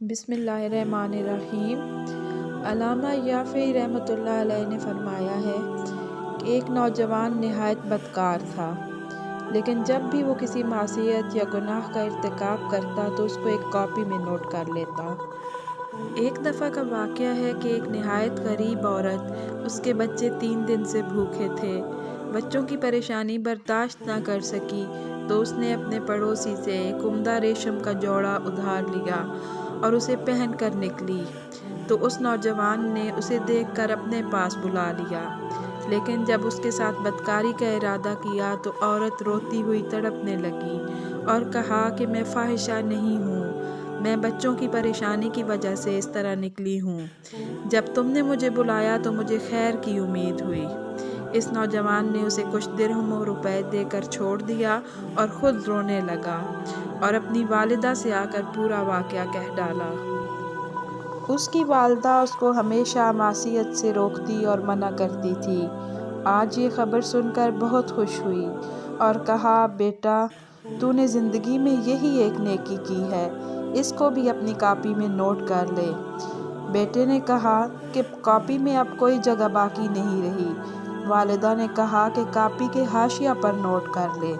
بسم اللہ الرحمن الرحیم۔ علامہ یافعی رحمۃ اللہ علیہ نے فرمایا ہے کہ ایک نوجوان نہایت بدکار تھا، لیکن جب بھی وہ کسی معصیت یا گناہ کا ارتکاب کرتا تو اس کو ایک کاپی میں نوٹ کر لیتا۔ ایک دفعہ کا واقعہ ہے کہ ایک نہایت غریب عورت، اس کے بچے 3 دن سے بھوکے تھے، بچوں کی پریشانی برداشت نہ کر سکی تو اس نے اپنے پڑوسی سے ایک عمدہ ریشم کا جوڑا ادھار لیا اور اسے پہن کر نکلی تو اس نوجوان نے اسے دیکھ کر اپنے پاس بلا لیا، لیکن جب اس کے ساتھ بدکاری کا ارادہ کیا تو عورت روتی ہوئی تڑپنے لگی اور کہا کہ میں فاحشہ نہیں ہوں، میں بچوں کی پریشانی کی وجہ سے اس طرح نکلی ہوں، جب تم نے مجھے بلایا تو مجھے خیر کی امید ہوئی۔ اس نوجوان نے اسے کچھ درہم و روپے دے کر چھوڑ دیا اور خود رونے لگا اور اپنی والدہ سے آ کر پورا واقعہ کہہ ڈالا۔ اس کی والدہ اس کو ہمیشہ معصیت سے روکتی اور منع کرتی تھی۔ آج یہ خبر سن کر بہت خوش ہوئی اور کہا، بیٹا، تو نے زندگی میں یہی ایک نیکی کی ہے، اس کو بھی اپنی کاپی میں نوٹ کر لے۔ بیٹے نے کہا کہ کاپی میں اب کوئی جگہ باقی نہیں رہی۔ والدہ نے کہا کہ کاپی کے حاشیہ پر نوٹ کر لے۔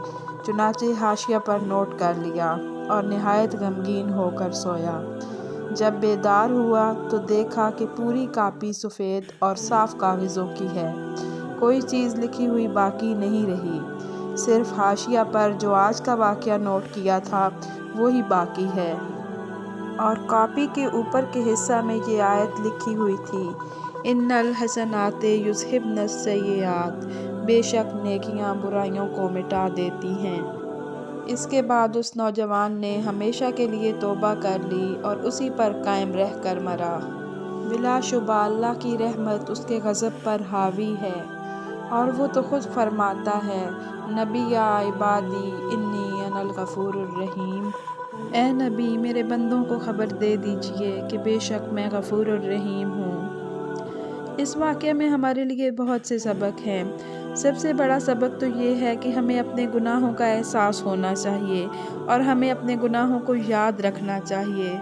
چنانچہ حاشیہ پر نوٹ کر لیا اور نہایت غمگین ہو کر سویا۔ جب بیدار ہوا تو دیکھا کہ پوری کاپی سفید اور صاف کاغذوں کی ہے، کوئی چیز لکھی ہوئی باقی نہیں رہی، صرف حاشیہ پر جو آج کا واقعہ نوٹ کیا تھا وہی باقی ہے، اور کاپی کے اوپر کے حصہ میں یہ آیت لکھی ہوئی تھی، ان الحسنات یذھبن السیئات، بے شک نیکیاں برائیوں کو مٹا دیتی ہیں۔ اس کے بعد اس نوجوان نے ہمیشہ کے لیے توبہ کر لی اور اسی پر قائم رہ کر مرا۔ بلا شبہ اللہ کی رحمت اس کے غضب پر حاوی ہے، اور وہ تو خود فرماتا ہے، نبی یا عبادی انی انا الغفور الرحیم، اے نبی میرے بندوں کو خبر دے دیجئے کہ بے شک میں غفور الرحیم ہوں۔ اس واقعے میں ہمارے لیے بہت سے سبق ہیں۔ سب سے بڑا سبق تو یہ ہے کہ ہمیں اپنے گناہوں کا احساس ہونا چاہیے اور ہمیں اپنے گناہوں کو یاد رکھنا چاہیے۔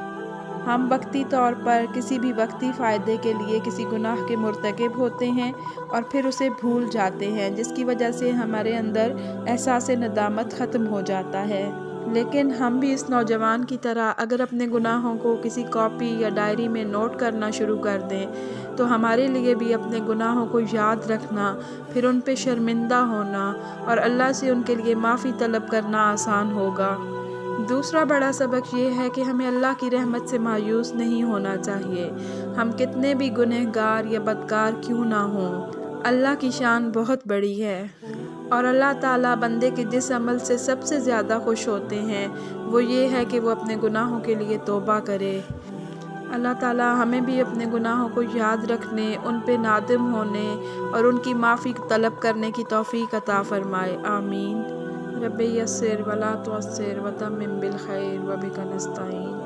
ہم وقتی طور پر کسی بھی وقتی فائدے کے لیے کسی گناہ کے مرتکب ہوتے ہیں اور پھر اسے بھول جاتے ہیں، جس کی وجہ سے ہمارے اندر احساس ندامت ختم ہو جاتا ہے۔ لیکن ہم بھی اس نوجوان کی طرح اگر اپنے گناہوں کو کسی کاپی یا ڈائری میں نوٹ کرنا شروع کر دیں تو ہمارے لیے بھی اپنے گناہوں کو یاد رکھنا، پھر ان پہ شرمندہ ہونا اور اللہ سے ان کے لیے معافی طلب کرنا آسان ہوگا۔ دوسرا بڑا سبق یہ ہے کہ ہمیں اللہ کی رحمت سے مایوس نہیں ہونا چاہیے، ہم کتنے بھی گنہگار یا بدکار کیوں نہ ہوں، اللہ کی شان بہت بڑی ہے، اور اللہ تعالیٰ بندے کے جس عمل سے سب سے زیادہ خوش ہوتے ہیں وہ یہ ہے کہ وہ اپنے گناہوں کے لیے توبہ کرے۔ اللہ تعالیٰ ہمیں بھی اپنے گناہوں کو یاد رکھنے، ان پہ نادم ہونے اور ان کی معافی طلب کرنے کی توفیق عطا فرمائے، آمین۔ رب یسر ولا تعسر وتمم بالخیر وبک نستعین۔